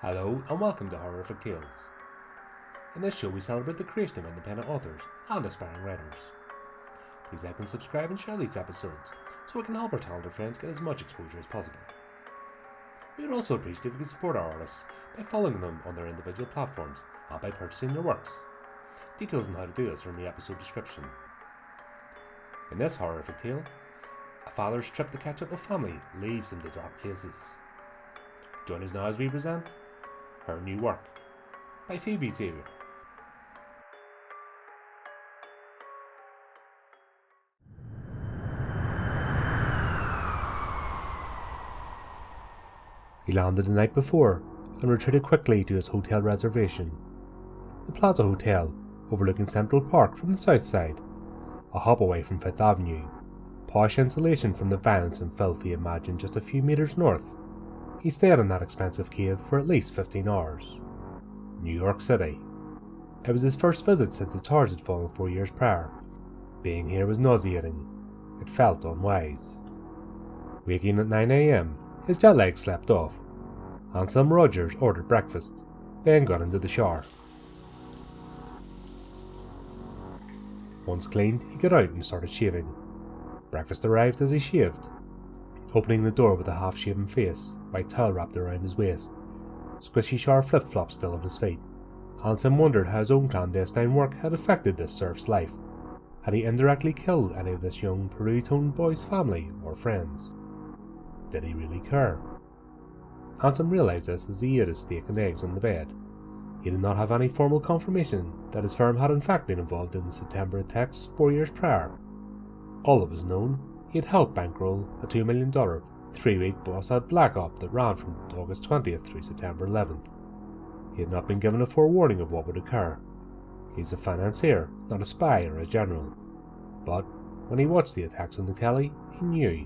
Hello and welcome to Horrific Tales. In this show we celebrate the creation of independent authors and aspiring writers. Please like and subscribe and share these episodes so we can help our talented friends get as much exposure as possible. We would also appreciate if you could support our artists by following them on their individual platforms and by purchasing their works. Details on how to do this are in the episode description. In this horrific tale, a father's trip to catch up with family leads them to dark places. Join us now as we present her new work by Phoebe Xavier. He landed the night before and retreated quickly to his hotel reservation. The Plaza Hotel, overlooking Central Park from the south side, a hop away from Fifth Avenue, posh insulation from the violence and filth he imagined just a few metres north. He stayed in that expensive cave for at least 15 hours. New York City. It was his first visit since the towers had fallen 4 years prior. Being here was nauseating. It felt unwise. Waking at 9 a.m, his jet lag slept off. Anselm Rogers ordered breakfast, then got into the shower. Once cleaned, he got out and started shaving. Breakfast arrived as he shaved. Opening the door with a half-shaven face, white towel wrapped around his waist, squishy shower flip-flops still on his feet. Anselm wondered how his own clandestine work had affected this serf's life. Had he indirectly killed any of this young Peru-toned boy's family or friends? Did he really care? Anselm realised this as he ate his steak and eggs on the bed. He did not have any formal confirmation that his firm had in fact been involved in the September attacks 4 years prior. All that was known, he had helped bankroll a $2 million, 3-week Mossad black op that ran from August 20th through September 11th. He had not been given a forewarning of what would occur. He was a financier, not a spy or a general. But when he watched the attacks on the telly, he knew.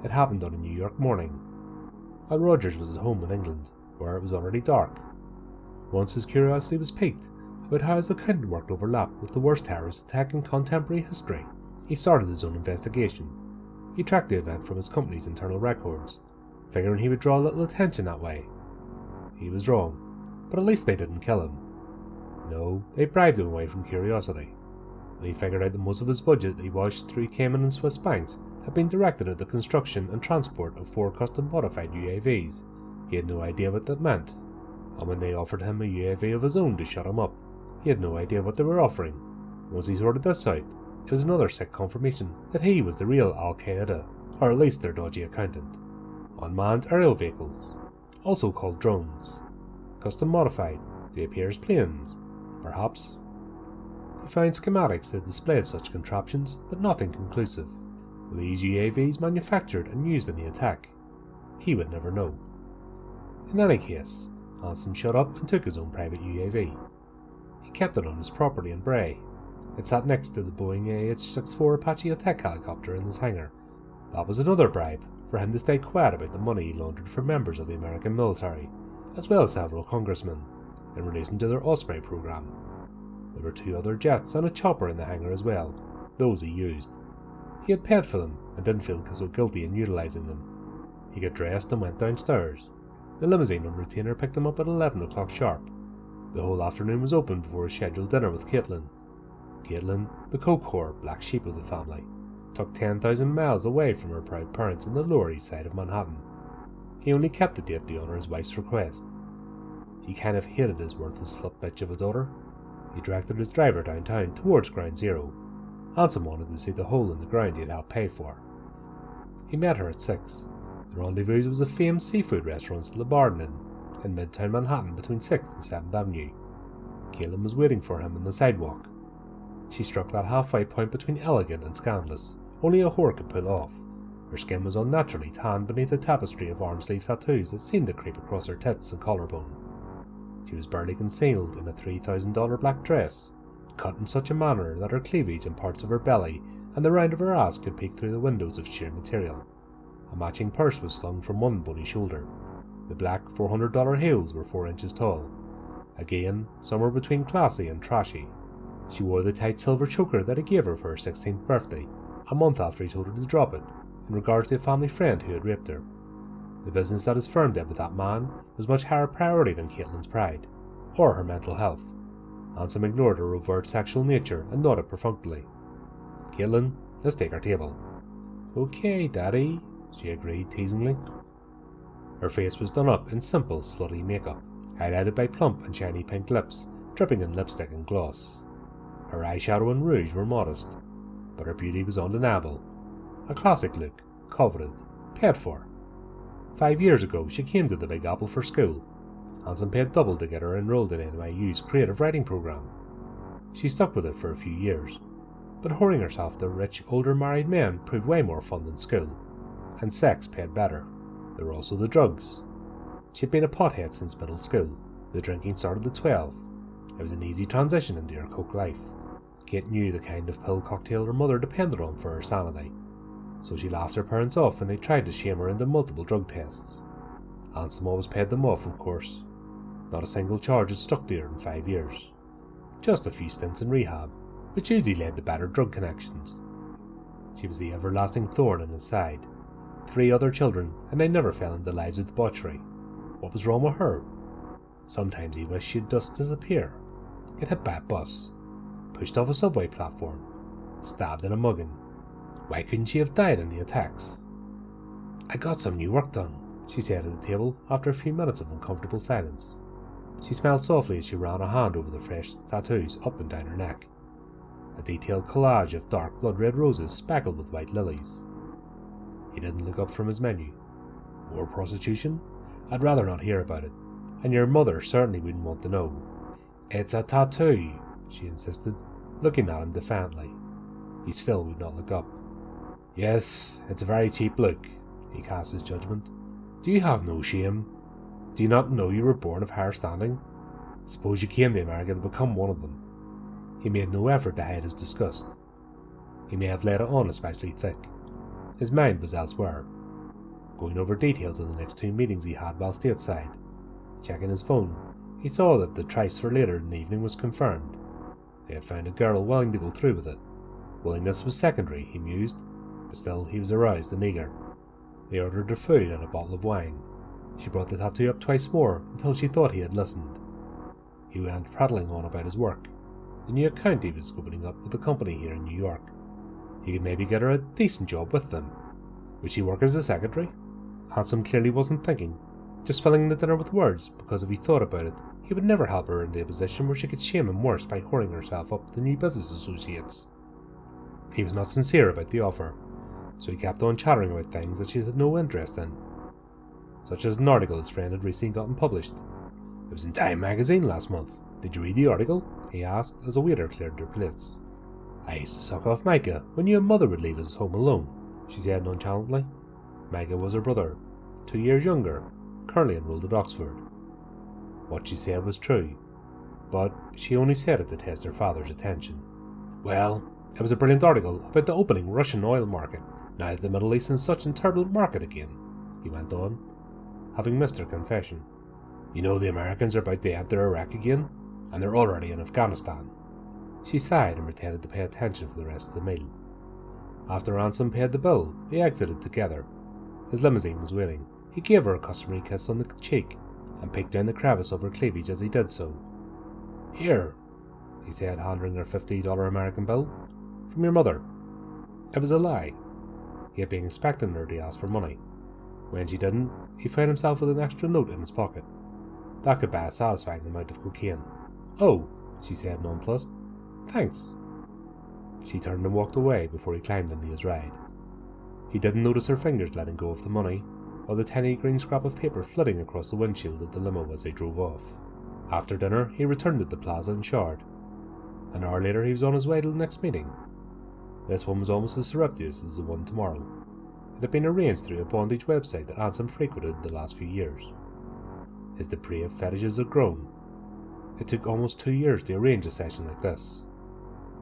It happened on a New York morning, while Rogers was at home in England, where it was already dark. Once his curiosity was piqued about how his account worked overlapped with the worst terrorist attack in contemporary history, he started his own investigation. He tracked the event from his company's internal records, figuring he would draw a little attention that way. He was wrong, but at least they didn't kill him. No, they bribed him away from curiosity. When he figured out that most of his budget he washed through Cayman and Swiss banks had been directed at the construction and transport of 4 custom-modified UAVs, he had no idea what that meant. And when they offered him a UAV of his own to shut him up, he had no idea what they were offering. Once he sorted this out, it was another sick confirmation that he was the real Al-Qaeda, or at least their dodgy accountant. Unmanned aerial vehicles, also called drones. Custom modified, they appear as planes, perhaps. He found schematics that displayed such contraptions, but nothing conclusive. Were these UAVs manufactured and used in the attack? He would never know. In any case, Anselm shut up and took his own private UAV. He kept it on his property in Bray. It sat next to the Boeing AH-64 Apache attack helicopter in his hangar. That was another bribe for him to stay quiet about the money he laundered for members of the American military, as well as several congressmen, in relation to their Osprey program. There were 2 other jets and a chopper in the hangar as well, those he used. He had paid for them and didn't feel so guilty in utilising them. He got dressed and went downstairs. The limousine and retainer picked him up at 11 o'clock sharp. The whole afternoon was open before his scheduled dinner with Caitlin. Caitlin, the coke whore, black sheep of the family, took 10,000 miles away from her proud parents in the Lower East Side of Manhattan. He only kept the date to honour his wife's request. He kind of hated his worthless slut bitch of a daughter. He directed his driver downtown towards Ground Zero. Anselm wanted to see the hole in the ground he had helped pay for. He met her at 6. The rendezvous was a famed seafood restaurant, Le Barden, in Midtown Manhattan between 6th and 7th Avenue. Caitlin was waiting for him on the sidewalk. She struck that halfway point between elegant and scandalous, only a whore could pull off. Her skin was unnaturally tanned beneath a tapestry of arm-sleeve tattoos that seemed to creep across her tits and collarbone. She was barely concealed in a $3,000 black dress, cut in such a manner that her cleavage and parts of her belly and the round of her ass could peek through the windows of sheer material. A matching purse was slung from one bony shoulder. The black $400 heels were 4 inches tall. Again, somewhere between classy and trashy. She wore the tight silver choker that he gave her for her 16th birthday, a month after he told her to drop it, in regards to a family friend who had raped her. The business that his firm did with that man was much higher priority than Caitlin's pride, or her mental health. Anselm ignored her overt sexual nature and nodded perfunctorily. "Caitlin, let's take our table." "Okay, Daddy," she agreed teasingly. Her face was done up in simple, slutty makeup, highlighted by plump and shiny pink lips, dripping in lipstick and gloss. Her eyeshadow and rouge were modest, but her beauty was undeniable. A classic look, coveted, paid for. 5 years ago she came to the Big Apple for school. Anselm paid double to get her enrolled in NYU's creative writing program. She stuck with it for a few years, but whoring herself to rich, older married men proved way more fun than school, and sex paid better. There were also the drugs. She'd been a pothead since middle school. The drinking started at 12. It was an easy transition into her coke life. Kate knew the kind of pill cocktail her mother depended on for her sanity, so she laughed her parents off when they tried to shame her into multiple drug tests. Anselm always paid them off, of course. Not a single charge had stuck to her in 5 years. Just a few stints in rehab, which usually led to better drug connections. She was the everlasting thorn in his side. 3 other children, and they never fell into the lives of debauchery. What was wrong with her? Sometimes he wished she'd just disappear. Get hit by a bus, pushed off a subway platform, stabbed in a mugging. Why couldn't she have died in the attacks? "I got some new work done," she said at the table after a few minutes of uncomfortable silence. She smiled softly as she ran a hand over the fresh tattoos up and down her neck. A detailed collage of dark blood-red roses speckled with white lilies. He didn't look up from his menu. "More prostitution? I'd rather not hear about it, and your mother certainly wouldn't want to know." "It's a tattoo," she insisted, looking at him defiantly. He still would not look up. "Yes, it's a very cheap look," he cast his judgment. "Do you have no shame? Do you not know you were born of higher standing? Suppose you came to America to become one of them." He made no effort to hide his disgust. He may have let it on especially thick. His mind was elsewhere, going over details of the next 2 meetings he had while stateside. Checking his phone, he saw that the tryst for later in the evening was confirmed. They had found a girl willing to go through with it. Willingness was secondary, he mused, but still he was aroused and eager. They ordered their food and a bottle of wine. She brought the tattoo up twice more until she thought he had listened. He went prattling on about his work, the new account he was opening up with a company here in New York. He could maybe get her a decent job with them. Would she work as a secretary? Anselm clearly wasn't thinking, just filling the dinner with words, because if he thought about it, he would never help her into a position where she could shame him worse by whoring herself up to new business associates. He was not sincere about the offer, so he kept on chattering about things that she had no interest in, such as an article his friend had recently gotten published. "It was in Time magazine last month. Did you read the article?" he asked as a waiter cleared their plates. "I used to suck off Micah when you and Mother would leave us home alone," she said nonchalantly. Micah was her brother, 2 years younger, currently enrolled at Oxford. What she said was true, but she only said it to test her father's attention. "Well, it was a brilliant article about the opening Russian oil market, now that the Middle East is in such a turbulent market again," he went on, having missed her confession. "You know the Americans are about to enter Iraq again, and they're already in Afghanistan." She sighed and pretended to pay attention for the rest of the meal. After Anselm paid the bill, they exited together. His limousine was waiting. He gave her a customary kiss on the cheek and peeked down the crevice of her cleavage as he did so. "Here," he said, handing her a $50 American bill. "From your mother." It was a lie. He had been expecting her to ask for money. When she didn't, he found himself with an extra note in his pocket. That could buy a satisfying amount of cocaine. "Oh," she said, nonplussed. "Thanks." She turned and walked away before he climbed into his ride. He didn't notice her fingers letting go of the money, or the tiny green scrap of paper flitting across the windshield of the limo as they drove off. After dinner, he returned to the plaza and showered. An hour later, he was on his way to the next meeting. This one was almost as surreptitious as the one tomorrow. It had been arranged through a bondage website that Anselm frequented the last few years. His depraved fetishes had grown. It took almost 2 years to arrange a session like this.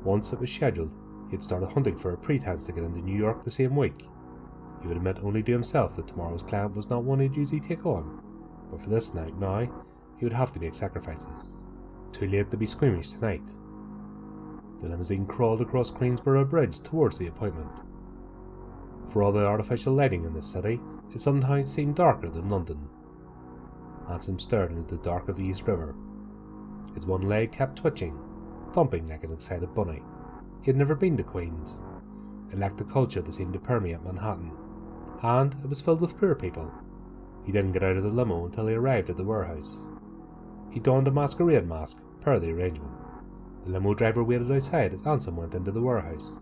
Once it was scheduled, he had started hunting for a pretense to get into New York the same week. He would admit only to himself that tomorrow's client was not one he'd usually take on, but for this night now, he would have to make sacrifices. Too late to be squeamish tonight. The limousine crawled across Queensborough Bridge towards the appointment. For all the artificial lighting in this city, It sometimes seemed darker than London. Anselm stared into the dark of the East River. His one leg kept twitching, thumping like an excited bunny. He had never been to Queens. It lacked the culture that seemed to permeate Manhattan, and it was filled with poor people. He didn't get out of the limo until he arrived at the warehouse. He donned a masquerade mask, per the arrangement. The limo driver waited outside as Anselm went into the warehouse.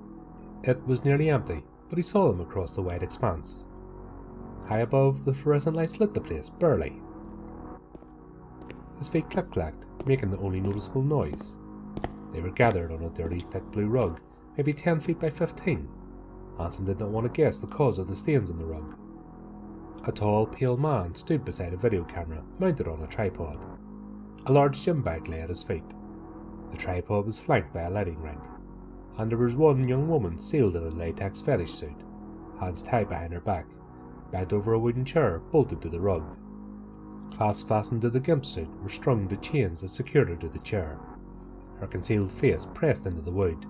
It was nearly empty, but he saw them across the wide expanse. High above, the fluorescent lights lit the place, barely. His feet click-clacked, making the only noticeable noise. They were gathered on a dirty, thick blue rug, maybe 10 feet by 15. Anselm did not want to guess the cause of the stains on the rug. A tall, pale man stood beside a video camera, mounted on a tripod. A large gym bag lay at his feet. The tripod was flanked by a lighting ring, and there was one young woman sealed in a latex fetish suit, hands tied behind her back, bent over a wooden chair bolted to the rug. Clasps fastened to the gimp suit were strung to chains that secured her to the chair. Her concealed face pressed into the wood,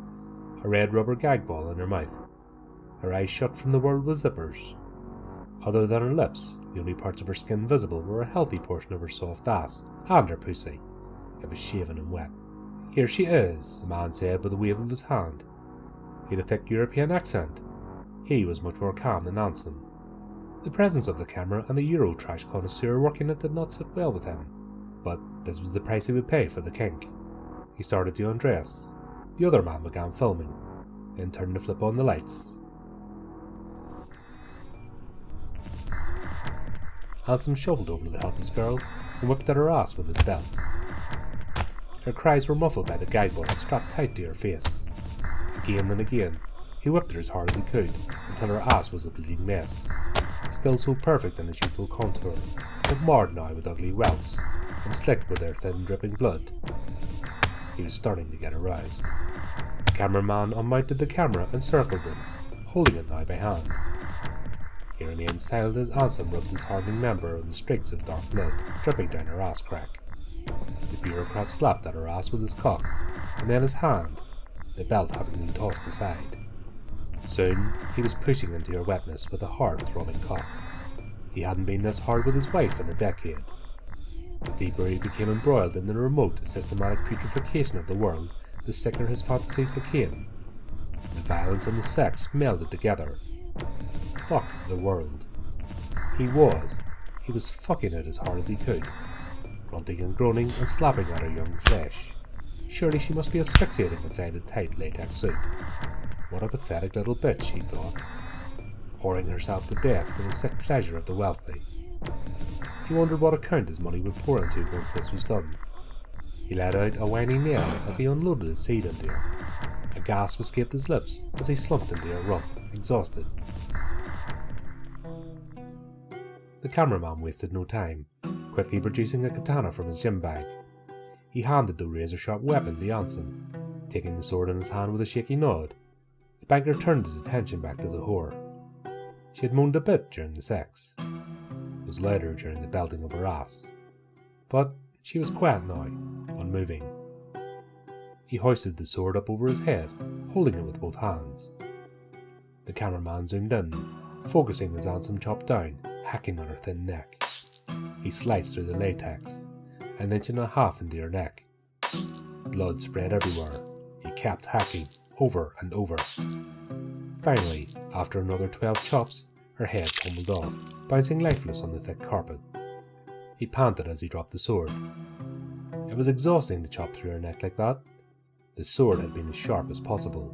a red rubber gag ball in her mouth. Her eyes shut from the world with zippers. Other than her lips, the only parts of her skin visible were a healthy portion of her soft ass and her pussy. It was shaven and wet. "Here she is," the man said with a wave of his hand. He had a thick European accent. He was much more calm than Anselm. The presence of the camera and the Eurotrash connoisseur working it did not sit well with him, but this was the price he would pay for the kink. He started to undress. The other man began filming, then turned to flip on the lights. Anselm shuffled over to the helpless girl and whipped at her ass with his belt. Her cries were muffled by the gag ball strapped tight to her face. Again and again, he whipped her as hard as he could, until her ass was a bleeding mess. Still so perfect in its youthful contour, but marred now with ugly welts, and slicked with her thin dripping blood. He was starting to get aroused. The cameraman unmounted the camera and circled them, holding it now by hand. He remained silent as Anselm rubbed his hardening member on the streaks of dark blood dripping down her ass crack. The bureaucrat slapped at her ass with his cock, and then his hand, the belt having been tossed aside. Soon, he was pushing into her wetness with a hard, throbbing cock. He hadn't been this hard with his wife in a decade. The deeper he became embroiled in the remote, systematic putrefaction of the world, the sicker his fantasies became. The violence and the sex melded together. Fuck the world. He was fucking it as hard as he could, grunting and groaning and slapping at her young flesh. Surely she must be asphyxiating inside a tight latex suit. What a pathetic little bitch, he thought, whoring herself to death for the sick pleasure of the wealthy. He wondered what account his money would pour into once this was done. He let out a whiny nail as he unloaded his seed into her. A gasp escaped his lips as he slumped into her rump, exhausted. The cameraman wasted no time, quickly producing a katana from his gym bag. He handed the razor-sharp weapon to Anselm, taking the sword in his hand with a shaky nod. The banker turned his attention back to the whore. She had moaned a bit during the sex. It was louder during the belting of her ass. But she was quiet now, unmoving. He hoisted the sword up over his head, holding it with both hands. The cameraman zoomed in, focusing as Anselm chopped down, hacking on her thin neck. He sliced through the latex, an inch and a half into her neck. Blood spread everywhere. He kept hacking, over and over. Finally, after another 12 chops, her head tumbled off, bouncing lifeless on the thick carpet. He panted as he dropped the sword. It was exhausting to chop through her neck like that. The sword had been as sharp as possible.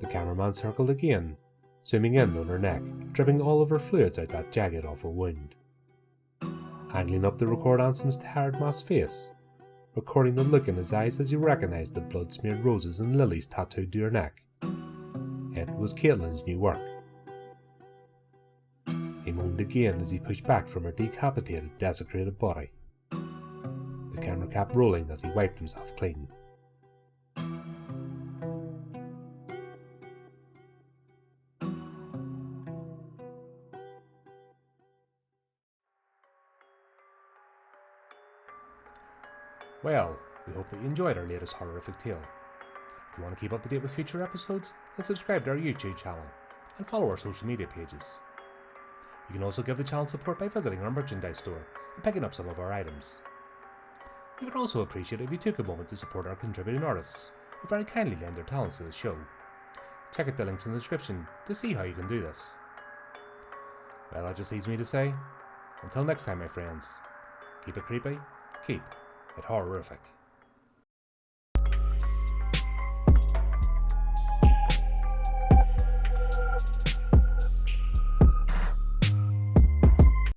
The cameraman circled again, zooming in on her neck, dripping all of her fluids out that jagged, awful wound. Angling up to record Anselm's tired masked face, recording the look in his eyes as he recognized the blood-smeared roses and lilies tattooed to her neck. It was Caitlin's new work. He moaned again as he pushed back from her decapitated, desecrated body. The camera kept rolling as he wiped himself clean. Well, we hope that you enjoyed our latest horrific tale. If you want to keep up to date with future episodes, then subscribe to our YouTube channel and follow our social media pages. You can also give the channel support by visiting our merchandise store and picking up some of our items. We would also appreciate it if you took a moment to support our contributing artists, who very kindly lend their talents to the show. Check out the links in the description to see how you can do this. Well, that just leaves me to say, until next time my friends, keep it creepy, keep it horrific.